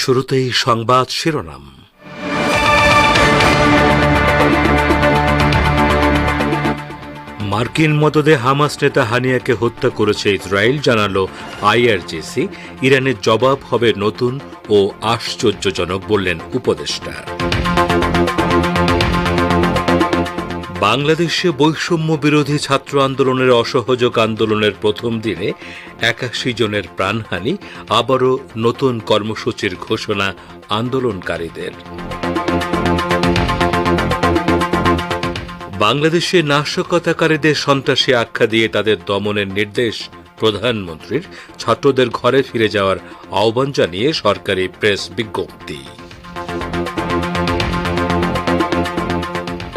শুরুতেই সংবাদ শিরোনাম। মার্কিন মদদে হামাস নেতা হানিয়াকে হত্যা করেছে ইসরায়েল, জানালো আইআরজিসি। ইরানের জবাব হবে নতুন ও আশ্চর্যজনক, বললেন উপদেষ্টা। বাংলাদেশে বৈষম্য বিরোধী ছাত্র আন্দোলনের অসহযোগ আন্দোলনের প্রথম দিনে ৮১ জনের প্রাণহানি, আবারও নতুন কর্মসূচির ঘোষণা আন্দোলনকারীদের। বাংলাদেশে নাশকতাকারীদের সন্ত্রাসী আখ্যা দিয়ে তাদের দমনের নির্দেশ প্রধানমন্ত্রীর, ছাত্রদের ঘরে ফিরে যাওয়ার আহ্বান জানিয়ে সরকারি প্রেস বিজ্ঞপ্তি।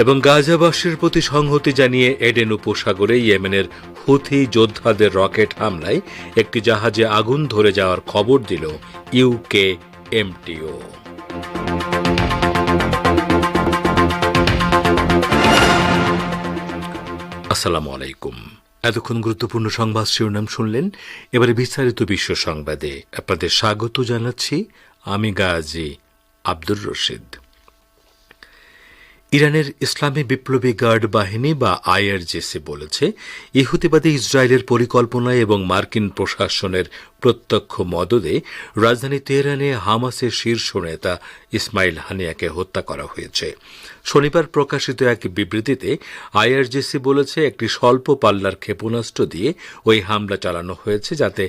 এবং গাজাবাসীর প্রতি সংহতি জানিয়ে এডেন উপসাগরে ইয়েমেনের হুথি যোদ্ধাদের রকেট হামলায় একটি জাহাজে আগুন ধরে যাওয়ার খবর দিল ইউকেএমটিও। আসসালামু আলাইকুম। এতক্ষণ গুরুত্বপূর্ণ সংবাদ শিরোনাম শুনলেন। এবারে বিস্তারিত বিশ্ব সংবাদে আপনাদের স্বাগত জানাচ্ছি। আমি গাজী আব্দুর রশিদ। ইরানের ইসলামী বিপ্লবী গার্ড বাহিনী বা আইআরজিসি বলেছে, ইহুদিবাদী ইসরায়েলের পরিকল্পনায় এবং মার্কিন প্রশাসনের প্রত্যক্ষ মদদে রাজধানী তেহরানে হামাসের শীর্ষ নেতা ইসমাইল হানিয়াকে হত্যা করা হয়েছে। শনিবার প্রকাশিত এক বিবৃতিতে আইআরজিসি বলেছে, একটি স্বল্প পাল্লার ক্ষেপণাস্ত্র দিয়ে ওই হামলা চালানো হয়েছে, যাতে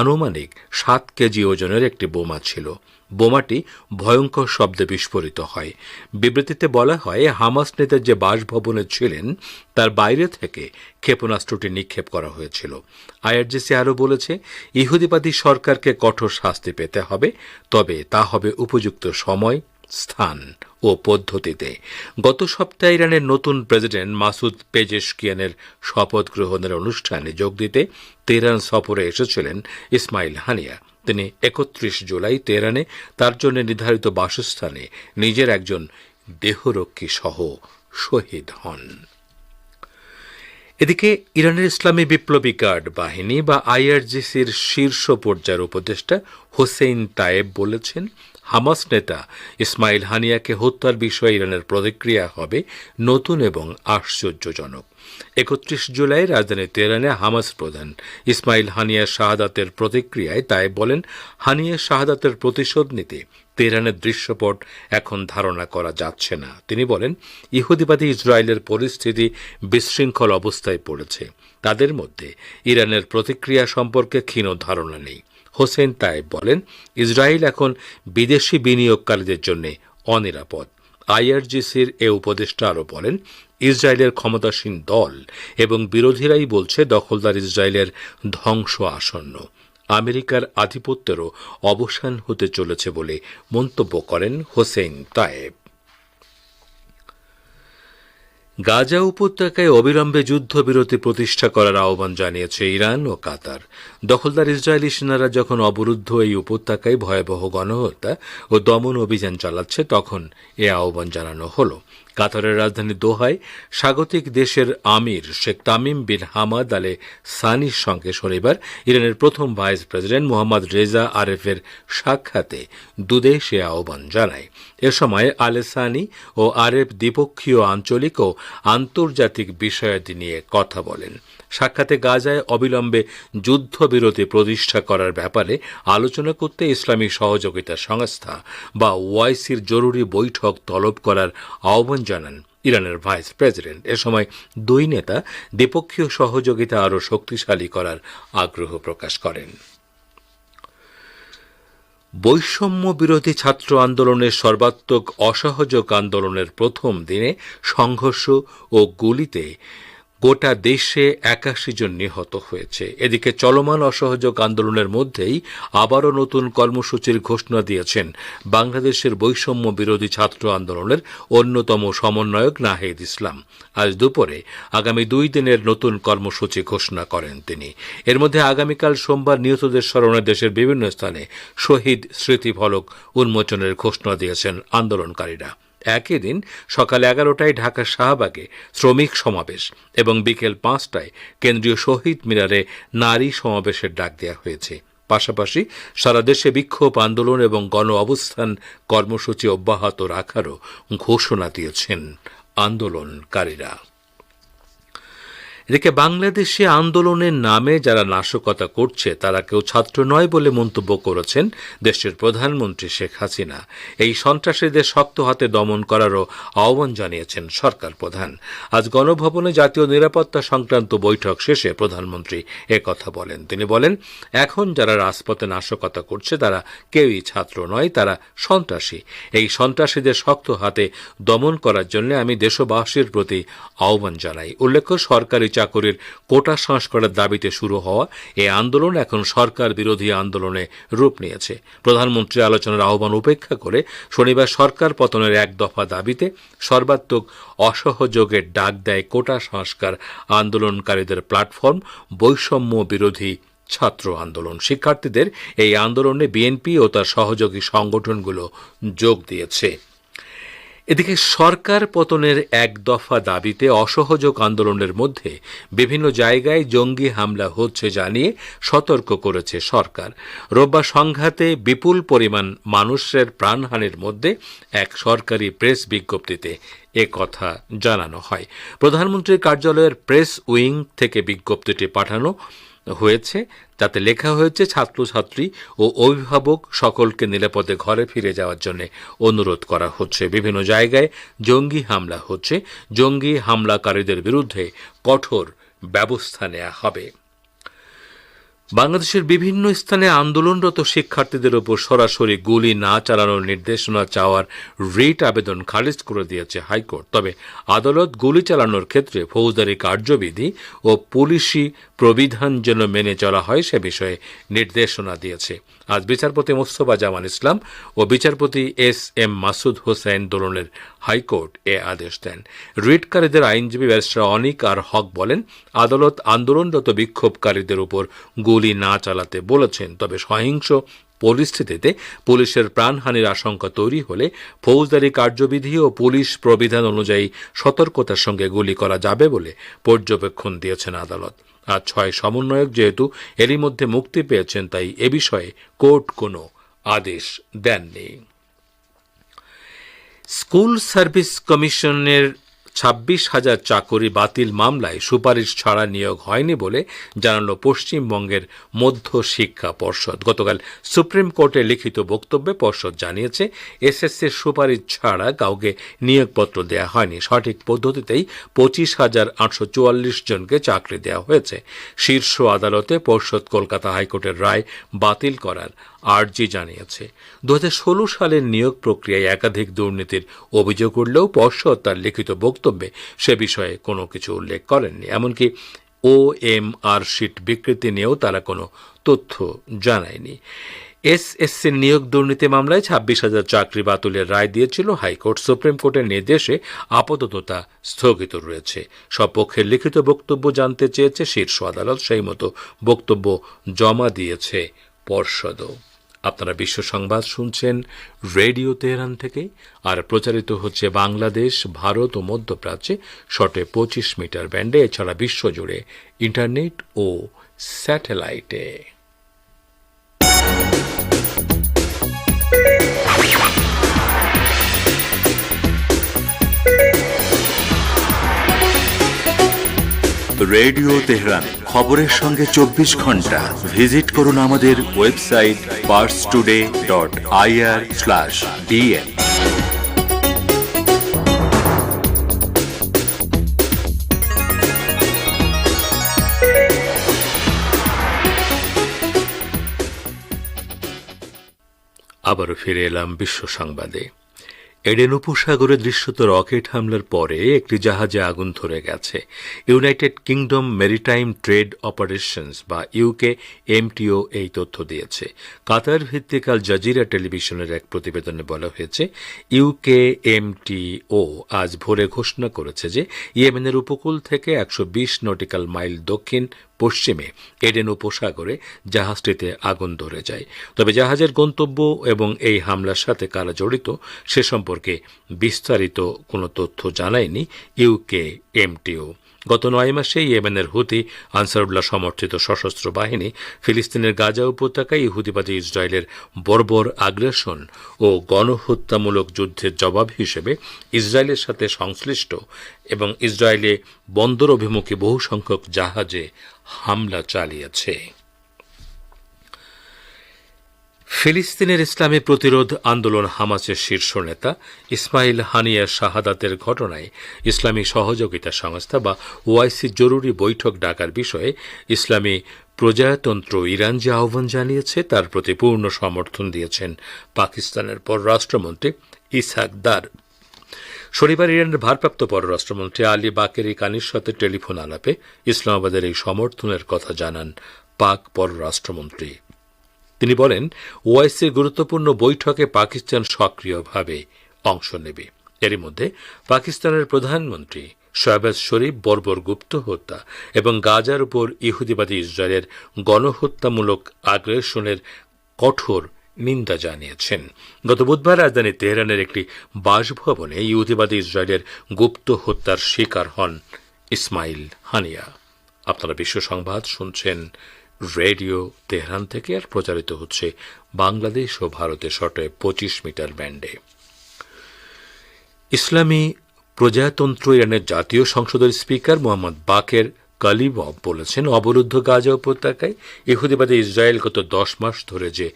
আনুমানিক 7 কেজি ওজনের একটি বোমা ছিল। বোমাটি ভয়ঙ্কর শব্দে বিস্ফোরিত হয়। বিবৃতিতে বলা হয়, হামাস নেতা যে বাসভবনে ছিলেন তার বাইরে থেকে ক্ষেপণাস্ত্রটি নিক্ষেপ করা হয়েছিল। আইআরজিসি আরও বলেছে, ইহুদিবাদী সরকারকে কঠোর শাস্তি পেতে হবে, তবে তা হবে উপযুক্ত সময়, স্থান ও পদ্ধতিতে। গত সপ্তাহে ইরানের নতুন প্রেসিডেন্ট মাসুদ পেজেশকিয়ানের শপথ গ্রহণের অনুষ্ঠানে যোগ দিতে তেহরান সফরে এসেছিলেন ইসমাইল হানিয়া। তিনি ৩১ জুলাই তেহরানে তার জন্য নির্ধারিত বাসস্থানে নিজের একজন দেহরক্ষী সহ শহীদ হন। এদিকে ইরানের ইসলামী বিপ্লবী গার্ড বাহিনী বা আইআরজিসির শীর্ষ পর্যায়ের উপদেষ্টা হোসেইন তায়েব বলেছেন, হামাস নেতা ইসমাইল হানিয়াকে হত্যার বিষয়ে ইরানের প্রতিক্রিয়া হবে নতুন এবং আশ্চর্যজনক। ৩১ জুলাই রাজধানী তেহরানে হামাস প্রধান ইসমাইল হানিয়ার শাহাদাতের প্রতিক্রিয়ায় তায়েব বলেন, হানিয়ার শাহাদাতের প্রতিশোধ নিতে তেহরানের দৃশ্যপট এখন ধারণা করা যাচ্ছে না। তিনি বলেন, ইহুদিবাদী ইসরায়েলের পরিস্থিতি বিশৃঙ্খল অবস্থায় পড়েছে। তাদের মধ্যে ইরানের প্রতিক্রিয়া সম্পর্কে ক্ষীণ ধারণা নেই। হোসেন তায়েব বলেন, ইসরায়েল এখন বিদেশি বিনিয়োগকারীদের জন্য অনিরাপদ। আইআরজিসির এ উপদেষ্টা আরও বলেন, ইসরায়েলের ক্ষমতাসীন দল এবং বিরোধীরাই বলছে দখলদার ইসরায়েলের ধ্বংস আসন্ন। আমেরিকার আধিপত্যেরও অবসান হতে চলেছে বলে মন্তব্য করেন হোসেন তায়েব। গাজা উপত্যকায় অবিলম্বে যুদ্ধবিরতি প্রতিষ্ঠা করার আহ্বান জানিয়েছে ইরান ও কাতার। দখলদার ইসরায়েলি সেনারা যখন অবরুদ্ধ এই উপত্যকায় ভয়াবহ গণহত্যা ও দমন অভিযান চালাচ্ছে, তখন এ আহ্বান জানানো হল। কাতারের রাজধানী দোহায় স্বাগতিক দেশের আমির শেখ তামিম বিন হামাদ আলে সানির সঙ্গে শনিবার ইরানের প্রথম ভাইস প্রেসিডেন্ট মোহাম্মদ রেজা আরেফের সাক্ষাতে দুদেশ এ আহ্বান জানায়। এ সময় আলে সানি ও আরেফ দ্বিপক্ষীয়, আঞ্চলিক ও আন্তর্জাতিক বিষয়াদি নিয়ে কথা বলেন। সাক্ষাতে গাজায় অবিলম্বে যুদ্ধবিরতি প্রতিষ্ঠা করার ব্যাপারে আলোচনা করতে ইসলামী সহযোগিতা সংস্থা বা ওআইসির জরুরি বৈঠক তলব করার আহ্বান জানান ইরানের ভাইস প্রেসিডেন্ট। এ সময় দুই নেতা দ্বিপক্ষীয় সহযোগিতা আরও শক্তিশালী করার আগ্রহ প্রকাশ করেন। বৈষম্য বিরোধী ছাত্র আন্দোলনের সর্বাত্মক অসহযোগ আন্দোলনের প্রথম দিনে সংঘর্ষ ও গুলিতে গোটা দেশে ৮১ জন নিহত হয়েছে। এদিকে চলমান অসহযোগ আন্দোলনের মধ্যেই আবারও নতুন কর্মসূচির ঘোষণা দিয়েছেন বাংলাদেশের বৈষম্য বিরোধী ছাত্র আন্দোলনের অন্যতম সমন্বয়ক নাহিদ ইসলাম। আজ দুপুরে আগামী 2 দিনের নতুন কর্মসূচি ঘোষণা করেন তিনি। এর মধ্যে আগামীকাল সোমবার নিহতদের স্মরণে দেশের বিভিন্ন স্থানে শহীদ স্মৃতিফলক উন্মোচনের ঘোষণা দিয়েছেন আন্দোলনকারীরা। একই দিন সকাল 11টায় ঢাকার শাহবাগে শ্রমিক সমাবেশ এবং বিকেল 5টায় কেন্দ্রীয় শহীদ মিনারে নারী সমাবেশের ডাক দেওয়া হয়েছে। পাশাপাশি সারা দেশে বিক্ষোভ আন্দোলন এবং গণ অবস্থান কর্মসূচি অব্যাহত রাখারও ঘোষণা দিয়েছেন আন্দোলনকারীরা। এদিকে বাংলাদেশে আন্দোলনের নামে যারা নাশকতা করছে তারা কেউ ছাত্র নয় বলে মন্তব্য করেছেন দেশের প্রধানমন্ত্রী শেখ হাসিনা। এই সন্ত্রাসীদের শক্ত হাতে দমন করারও আহ্বান জানিয়েছেন সরকার প্রধান। আজ গণভবনে জাতীয় নিরাপত্তা সংক্রান্ত বৈঠক শেষে প্রধানমন্ত্রী একথা বলেন। তিনি বলেন, এখন যারা রাজপথে নাশকতা করছে তারা কেউই ছাত্র নয়, তারা সন্ত্রাসী। এই সন্ত্রাসীদের শক্ত হাতে দমন করার জন্য আমি দেশবাসীর প্রতি আহ্বান জানাই। উল্লেখ্য, সরকারি চাকরির কোটা সংস্কারের দাবিতে শুরু হওয়া এই আন্দোলন এখন সরকার বিরোধী আন্দোলনে রূপ নিয়েছে। প্রধানমন্ত্রী আলোচনার আহ্বান উপেক্ষা করে শনিবার সরকার পতনের এক দফা দাবিতে সর্বাত্মক অসহযোগের ডাক দেয় কোটা সংস্কার আন্দোলনকারীদের প্ল্যাটফর্ম বৈষম্য বিরোধী ছাত্র আন্দোলন। শিক্ষার্থীদের এই আন্দোলনে বিএনপি ও তার সহযোগী সংগঠনগুলো যোগ দিয়েছে। এদিকে সরকার পতনের এক দফা দাবিতে অসহযোগ আন্দোলনের মধ্যে বিভিন্ন জায়গায় জঙ্গি হামলা হচ্ছে জানিয়ে সতর্ক করেছে সরকার। রোববার সংঘাতে বিপুল পরিমাণ মানুষের প্রাণহানির মধ্যে এক সরকারি প্রেস বিজ্ঞপ্তিতে কথা জানানো হয়। প্রধানমন্ত্রীর কার্যালয়ের প্রেস উইং থেকে বিজ্ঞপ্তিটি পাঠানো হয়েছে। তাতে লেখা হয়েছে, ছাত্রছাত্রী ও অভিভাবক সকলকে নিরাপদে ঘরে ফিরে যাওয়ার জন্য অনুরোধ করা হচ্ছে। বিভিন্ন জায়গায় জঙ্গি হামলা হচ্ছে, জঙ্গি হামলাকারীদের বিরুদ্ধে কঠোর ব্যবস্থা নেওয়া হবে। বাংলাদেশের বিভিন্ন স্থানে আন্দোলনরত শিক্ষার্থীদের উপর সরাসরি গুলি না চালানোর নির্দেশনা চাওয়ার রিট আবেদন খারিজ করে দিয়েছে হাইকোর্ট। তবে আদালত গুলি চালানোর ক্ষেত্রে ফৌজদারি কার্যবিধি ও পুলিশি প্রবিধান যেন মেনে চলা হয় সে বিষয়ে নির্দেশনা দিয়েছে। আজ বিচারপতি মোস্তফা জামান ইসলাম ও বিচারপতি এস.এম. মাসুদ হোসেন দোলনের হাইকোর্ট এ আদেশ দেন। রিটকারীদের আইনজীবী ব্যারিস্টার অনিক আর হক বলেন, আদালত আন্দোলনরত বিক্ষোভকারীদের উপর গুলি না চালাতে বলেছেন, তবে সহিংস পরিস্থিতিতে পুলিশের প্রাণহানির আশঙ্কা তৈরি হলে ফৌজদারি কার্যবিধি ও পুলিশ প্রবিধান অনুযায়ী সতর্কতার সঙ্গে গুলি করা যাবে বলে পর্যবেক্ষণ দিয়েছেন আদালত। আজ 6 সমন্বয়ক যেহেতু এরই মধ্যে মুক্তি পেয়েছেন, তাই এ বিষয়ে কোর্ট কোনো আদেশ দেননি। স্কুল সার্ভিস কমিশনের 26,000 চাকরি বাতিল মামলায় সুপারিশ ছাড়া নিয়োগ হয়নি বলে জানালো পশ্চিমবঙ্গের মধ্য শিক্ষা পর্ষদ। গতকাল সুপ্রিম কোর্টে লিখিত বক্তব্যে পর্ষদ জানিয়েছে, এসএসসির সুপারিশ ছাড়া কাউকে নিয়োগপত্র দেওয়া হয়নি। সঠিক পদ্ধতিতেই 25,844 জনকে চাকরি দেওয়া হয়েছে। শীর্ষ আদালতে পর্ষদ কলকাতা হাইকোর্টের রায় বাতিল করার আর্জি জানিয়েছে। 2016 সালের নিয়োগ প্রক্রিয়ায় একাধিক দুর্নীতির অভিযোগ উঠলেও পর্ষদ তার লিখিত বক্তব্যে সে বিষয়ে কোনো কিছু উল্লেখ করেননি। এমনকি ওএমআর শিট বিকৃতি নিয়েও তারা কোনো তথ্য জানায়নি। এসএসসির নিয়োগ দুর্নীতি মামলায় 26,000 চাকরি বাতিলের রায় দিয়েছিল হাইকোর্ট। সুপ্রিম কোর্টের নির্দেশে আপাতত তা স্থগিত রয়েছে। সব পক্ষের লিখিত বক্তব্য জানতে চেয়েছে শীর্ষ আদালত, সেই মতো বক্তব্য জমা দিয়েছে পর্ষদও। আপনারা বিশ্ব সংবাদ শুনছেন রেডিও তেহরান থেকে, আর প্রচারিত হচ্ছে বাংলাদেশ, ভারত ও মধ্যপ্রাচ্যে শর্টে 25 মিটার ব্যান্ডে, এছাড়া বিশ্বজুড়ে ইন্টারনেট ও স্যাটেলাইটে। রেডিও তেহরান, খবরের সঙ্গে 24 ঘন্টা। ভিজিট করুন আমাদের ওয়েবসাইট parstoday.ir/dn। আবারও ফিরে এলাম বিশ্ব সংবাদে। এডেন উপসাগরে দৃশ্যত রকেট হামলার পরে একটি জাহাজে আগুন ধরে গেছে। United kingdom maritime trade operations বা ইউকেএমটিও এই তথ্য দিয়েছে। কাতার ভিত্তিক আল জাজিরা টেলিভিশনের এক প্রতিবেদনে বলা হয়েছে, ইউকেএমটিও আজ ভোরে ঘোষণা করেছে যে ইয়েমেনের উপকূল থেকে 120 নটিক্যাল মাইল দক্ষিণ পশ্চিমে এডেন উপসাগরে জাহাজটিতে আগুন ধরে যায়। তবে জাহাজের গন্তব্য এবং এই হামলার সাথে কারা জড়িত সে সম্পর্কে বিস্তারিত কোনো তথ্য জানায়নি ইউকেএমটিও। গত 9 মাসে ইয়েমেনের হুতি আনসারুল্লাহ সমর্থিত সশস্ত্র বাহিনী ফিলিস্তিনের গাজা উপত্যকায় ইহুদিবাদী ইসরায়েলের বর্বর আগ্রাসন ও গণহত্যামূলক যুদ্ধের জবাব হিসেবে ইসরায়েলের সাথে সংশ্লিষ্ট এবং ইসরায়েলে বন্দর অভিমুখী বহু সংখ্যক জাহাজে হামলা চালিয়েছে। ফিলিস্তিনের ইসলামী প্রতিরোধ আন্দোলন হামাসের শীর্ষ নেতা ইসমাইল হানিয়ার শাহাদাতের ঘটনায় ইসলামী সহযোগিতা সংস্থা বা ওআইসি জরুরি বৈঠক ডাকার বিষয়ে ইসলামী প্রজাতন্ত্র ইরান যে আহ্বান জানিয়েছে তার প্রতি পূর্ণ সমর্থন দিয়েছেন পাকিস্তানের পররাষ্ট্রমন্ত্রী ইসহাক দার। শনিবার ইরানের ভারপ্রাপ্ত পররাষ্ট্রমন্ত্রী আলী বাকেরি কানির সাথে টেলিফোন আলাপে ইসলামাবাদের এই সমর্থনের কথা জানান পাক পররাষ্ট্রমন্ত্রী। তিনি বলেন, ওআইসির গুরুত্বপূর্ণ বৈঠকে পাকিস্তান সক্রিয়ভাবে অংশ নেবে। এরই মধ্যে পাকিস্তানের প্রধানমন্ত্রী শাহবাজ শরীফ বর্বর গুপ্ত হত্যা এবং গাজার উপর ইহুদিবাদী ইসরায়েলের গণহত্যামূলক আগ্রাসনের কঠোর নিন্দা জানিয়েছেন। গত বুধবার রাজধানী তেহরানের একটি বাসভবনে ইহুদিবাদী ইসরায়েলের গুপ্ত হত্যার শিকার হন ইসমাইল হানিয়া। আপনারা বিশ্ব সংবাদ শুনছেন রেডিও তেহরান থেকে, আর প্রচারিত হচ্ছে বাংলাদেশ ও ভারতের শর্টওয়েভ 25 মিটার ব্যান্ডে। ইসলামী প্রজাতন্ত্র ইরানের জাতীয় সংসদের স্পিকার মোহাম্মদ বাকের কালিবফ বলেছেন, অবরুদ্ধ গাজা উপত্যকায় ইহুদিবাদী ইসরায়েল গত 10 মাস ধরে যে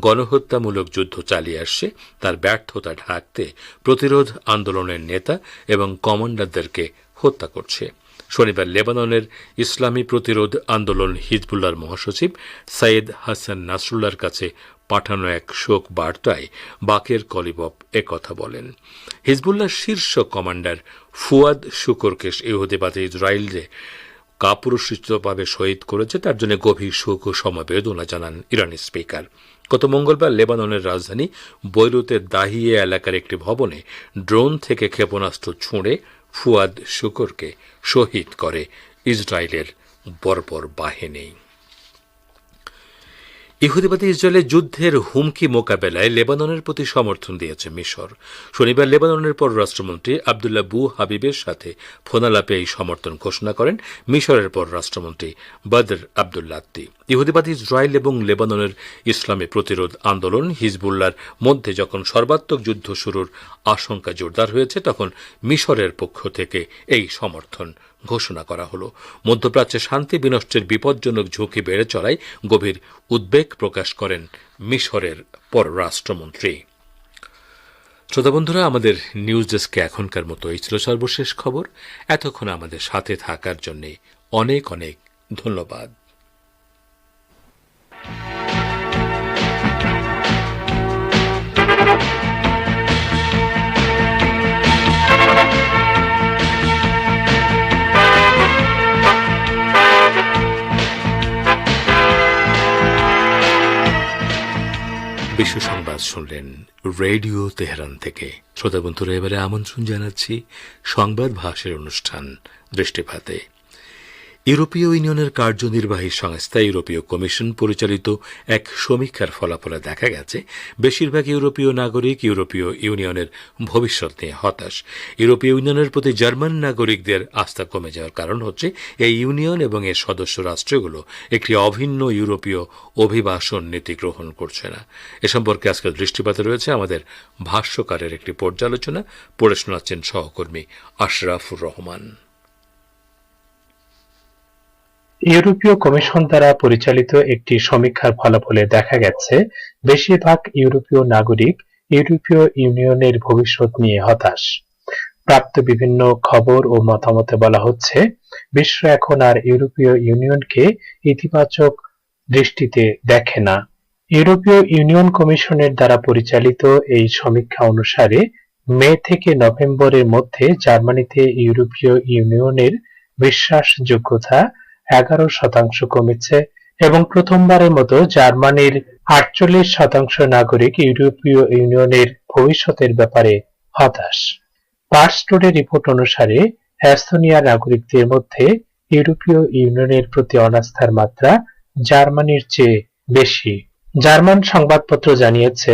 গণহত্যামূলক যুদ্ধ চালিয়ে আসছে তার ব্যর্থতা ঢাকতে প্রতিরোধ আন্দোলনের নেতা এবং কমান্ডারদেরকে হত্যা করছে। শনিবার লেবাননের ইসলামী প্রতিরোধ আন্দোলন হিজবুল্লাহর মহাসচিব সাইয়েদ হাসান নাসরুল্লাহর কাছে পাঠানো এক শোক বার্তায় বাকের কলিবফ একথা বলেন। হিজবুল্লাহর শীর্ষ কমান্ডার ফুয়াদ শুকরকে ইহুদিবাদী ইসরায়েলে কাপুরুষোচিতভাবে শহীদ করেছে, তার জন্য গভীর শোক ও সমবেদনা জানান ইরানি স্পিকার। গত মঙ্গলবার লেবাননের রাজধানী বৈরুতের দাহিয়ে এলাকার একটি ভবনে ড্রোন থেকে ক্ষেপণাস্ত্র ছুঁড়ে ফুয়াদ শুকরকে শহীদ করে ইসরায়েলের বর্বর বাহিনী। ইহুদিবাদী ইসরায়েলের যুদ্ধের হুমকি মোকাবেলায় লেবাননের প্রতি সমর্থন দিয়েছে মিশর। শনিবার লেবাননের পররাষ্ট্রমন্ত্রী আবদুল্লাহ বু হাবিবের সাথে ফোনালাপে এই সমর্থন ঘোষণা করেন মিশরের পররাষ্ট্রমন্ত্রী বদর আবদুল্লাত্তি। ইহুদিবাদী ইসরায়েল এবং লেবাননের ইসলামী প্রতিরোধ আন্দোলন হিজবুল্লাহর মধ্যে যখন সর্বাত্মক যুদ্ধ শুরুর আশঙ্কা জোরদার হয়েছে তখন মিশরের পক্ষ থেকে এই সমর্থন ঘোষণা করা হল। মধ্যপ্রাচ্যে শান্তি বিনষ্টের বিপজ্জনক ঝুঁকি বেড়ে চলায় গভীর উদ্বেগ প্রকাশ করেন মিশরের পররাষ্ট্রমন্ত্রী। শ্রোতা বন্ধুরা, আমাদের নিউজ ডেস্কে এখনকার মতো এই ছিল সর্বশেষ খবর। এতক্ষণ আমাদের সাথে থাকার জন্য অনেক অনেক ধন্যবাদ। বিশ্ব সংবাদ শুনলেন রেডিও তেহরান থেকে। শ্রোতা বন্ধুরা, এবারে আমন্ত্রণ জানাচ্ছি সংবাদ ভাষের অনুষ্ঠান দৃষ্টিপাতে। ইউরোপীয় ইউনিয়নের কার্যনির্বাহী সংস্থা ইউরোপীয় কমিশন পরিচালিত এক সমীক্ষার ফলাফলে দেখা গেছে বেশিরভাগ ইউরোপীয় নাগরিক ইউরোপীয় ইউনিয়নের ভবিষ্যৎ নিয়ে হতাশ। ইউরোপীয় ইউনিয়নের প্রতি জার্মান নাগরিকদের আস্থা কমে যাওয়ার কারণ হচ্ছে এই ইউনিয়ন এবং এর সদস্য রাষ্ট্রগুলো একটি অভিন্ন ইউরোপীয় অভিবাসন নীতি গ্রহণ করছে না। এ সম্পর্কে আজকের দৃষ্টিপাতে রয়েছে আমাদের ভাষ্যকারের একটি পর্যালোচনা। পড়ে শোনাচ্ছেন সহকর্মী আশরাফুর রহমান। ইউরোপীয় কমিশন দ্বারা পরিচালিত একটি সমীক্ষার ফলাফলে দেখা গেছে বেশিরভাগ ইউরোপীয় নাগরিক ইউরোপীয় ইউনিয়নের ভবিষ্যৎ নিয়ে হতাশ। প্রাপ্ত বিভিন্ন খবর ও মতামতে বলা হচ্ছে বিশ্ব এখন আর ইউরোপীয় ইউনিয়নকে ইতিবাচক দৃষ্টিতে দেখে না। ইউরোপীয় ইউনিয়ন কমিশনের দ্বারা পরিচালিত এই সমীক্ষা অনুসারে মে থেকে নভেম্বরের মধ্যে জার্মানিতে ইউরোপীয় ইউনিয়নের বিশ্বাসযোগ্যতা 11% কমেছে এবং প্রথমবারের মতো জার্মানির 48% নাগরিক ইউরোপীয় ইউনিয়নের ভবিষ্যতের ব্যাপারে হতাশ। পার্স টুডে রিপোর্ট অনুসারে এস্তোনিয়ার নাগরিকদের মধ্যে ইউরোপীয় ইউনিয়নের প্রতি অনাস্থার মাত্রা জার্মানির চেয়ে বেশি। জার্মান সংবাদপত্র জানিয়েছে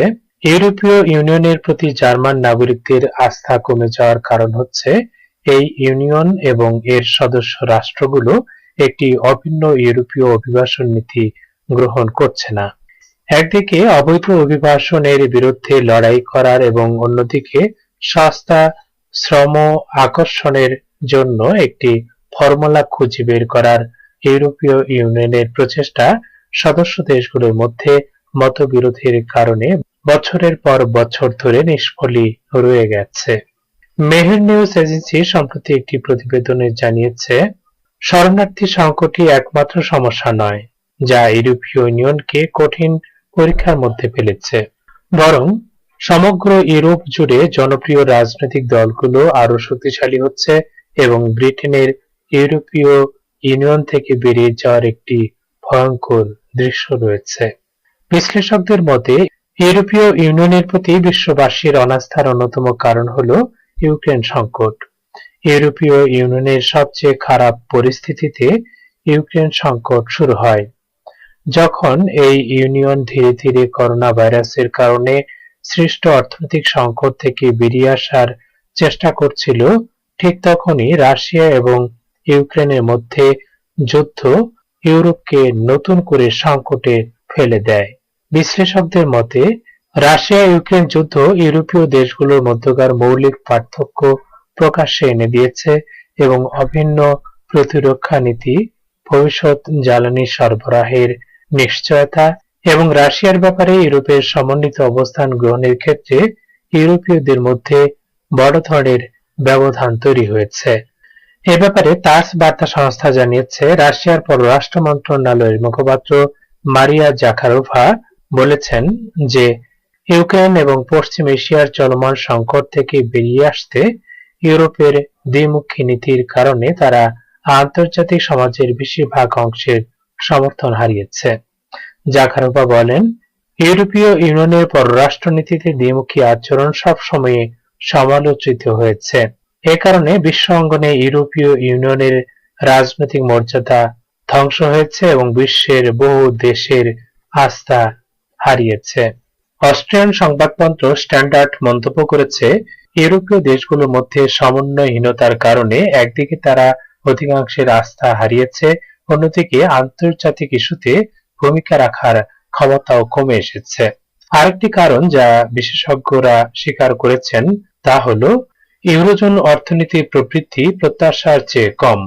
ইউরোপীয় ইউনিয়নের প্রতি জার্মান নাগরিকদের আস্থা কমে যাওয়ার কারণ হচ্ছে এই ইউনিয়ন এবং এর সদস্য রাষ্ট্রগুলো একটি অভিন্ন ইউরোপীয় অভিবাসন নীতি গ্রহণ করছে না। একদিকে অবৈধ অভিবাসনের বিরুদ্ধে লড়াই করার এবং অন্যদিকে সস্তা শ্রম আকর্ষণের জন্য একটি ফর্মুলা খুঁজে বের করার ইউরোপীয় ইউনিয়নের প্রচেষ্টা সদস্য দেশগুলোর মধ্যে মতবিরোধের কারণে বছরের পর বছর ধরে নিষ্ফলই রয়ে গেছে। মেহের নিউজ এজেন্সি সম্প্রতি একটি প্রতিবেদনে জানিয়েছে, শরণার্থী সংকটই একমাত্র সমস্যা নয় যা ইউরোপীয় ইউনিয়নকে কঠিন পরীক্ষার মধ্যে ফেলেছে, বরং সমগ্র ইউরোপ জুড়ে জনপ্রিয় রাজনৈতিক দলগুলো আরো শক্তিশালী হচ্ছে এবং ব্রিটেনের ইউরোপীয় ইউনিয়ন থেকে বেরিয়ে যাওয়ার একটি ভয়ঙ্কর দৃশ্য রয়েছে। বিশ্লেষকদের মতে ইউরোপীয় ইউনিয়নের প্রতি বিশ্ববাসীর অনাস্থার অন্যতম কারণ হলো ইউক্রেন সংকট। ইউরোপীয় ইউনিয়নের সবচেয়ে খারাপ পরিস্থিতিতে ইউক্রেন সংকট শুরু হয়। যখন এই ইউনিয়ন ধীরে ধীরে করোনা ভাইরাসের কারণে সৃষ্ট অর্থনৈতিক সংকট থেকে বেরিয়ে আসার চেষ্টা করছিল, ঠিক তখনই রাশিয়া এবং ইউক্রেনের মধ্যে যুদ্ধ ইউরোপকে নতুন করে সংকটে ফেলে দেয়। বিশ্লেষকদের মতে রাশিয়া ইউক্রেন যুদ্ধ ইউরোপীয় দেশগুলোর মধ্যকার মৌলিক পার্থক্য প্রকাশ্যে এনে দিয়েছে এবং অভিন্ন প্রতিরক্ষা নীতি, ভবিষ্যৎ জ্বালানি সরবরাহের নিশ্চয়তা এবং রাশিয়ার ব্যাপারে ইউরোপের সমন্বিত অবস্থান গ্রহণের ক্ষেত্রে ইউরোপীয়দের মধ্যে বড় ধরনের ব্যবধান তৈরি হয়েছে। এ ব্যাপারে তাস বার্তা সংস্থা জানিয়েছে, রাশিয়ার পররাষ্ট্র মন্ত্রণালয়ের মুখপাত্র মারিয়া জাখারোভা বলেছেন যে ইউক্রেন এবং পশ্চিম এশিয়ার চলমান সংকট থেকে বেরিয়ে আসতে ইউরোপের দ্বিমুখী নীতির কারণে তারা আন্তর্জাতিক সমাজের বেশিরভাগ অংশের সমর্থন হারিয়েছে। জাখারোভা বলেন, ইউরোপীয় ইউনিয়নের পররাষ্ট্রনীতিতে দ্বিমুখী আচরণ সবসময় সমালোচিত হয়েছে। এ কারণে বিশ্ব অঙ্গনে ইউরোপীয় ইউনিয়নের রাজনৈতিক মর্যাদা ধ্বংস হয়েছে এবং বিশ্বের বহু দেশের আস্থা হারিয়েছে। অস্ট্রিয়ান সংবাদপত্র স্ট্যান্ডার্ড মন্তব্য করেছে, ইউরোপীয় দেশগুলোর মধ্যে সমন্বয়হীনতার কারণে একদিকে তারা অধিকাংশের আস্থা হারিয়েছে, অন্যদিকে আন্তর্জাতিক ইস্যুতে ভূমিকা রাখার ক্ষমতাও কমে এসেছে। আরেকটি কারণ যা বিশেষজ্ঞরা স্বীকার করেছেন তা হলো ইউরোজোন অর্থনীতির প্রবৃদ্ধি প্রত্যাশার চেয়ে কম।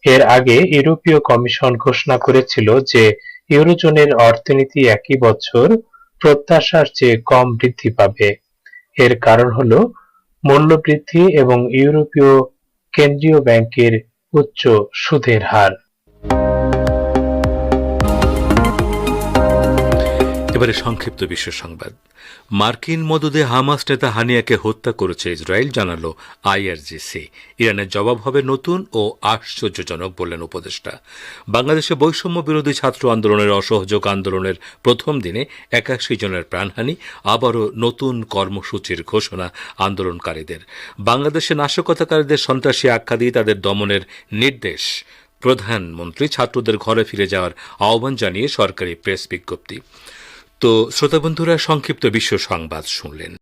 এর আগে ইউরোপীয় কমিশন ঘোষণা করেছিল যে ইউরোজোনের অর্থনীতি একই বছর প্রত্যাশার চেয়ে কম বৃদ্ধি পাবে। এর কারণ হলো মূল্যবৃদ্ধি এবং ইউরোপীয় কেন্দ্রীয় ব্যাংকের উচ্চ সুদের হার। এবারে সংক্ষিপ্ত বিশ্ব সংবাদ। মার্কিন মদদে হামাস নেতা হানিয়াকে হত্যা করেছে ইসরায়েল, জানালো আইআরজিসি। ইরানের জবাব হবে নতুন ও আশ্চর্যজনক, বললেন উপদেষ্টা। বাংলাদেশে বৈষম্য বিরোধী ছাত্র আন্দোলনের অসহযোগ আন্দোলনের প্রথম দিনে ৮১ জনের প্রাণহানি, আবারও নতুন কর্মসূচির ঘোষণা আন্দোলনকারীদের। বাংলাদেশে নাশকতাকারীদের সন্ত্রাসী আখ্যা দিয়ে তাদের দমনের নির্দেশ। প্রধানমন্ত্রী ছাত্রদের ঘরে ফিরে যাওয়ার আহ্বান জানিয়ে সরকারি প্রেস বিজ্ঞপ্তি। তো শ্রোতা বন্ধুরা, সংক্ষিপ্ত বিশ্ব সংবাদ শুনলেন।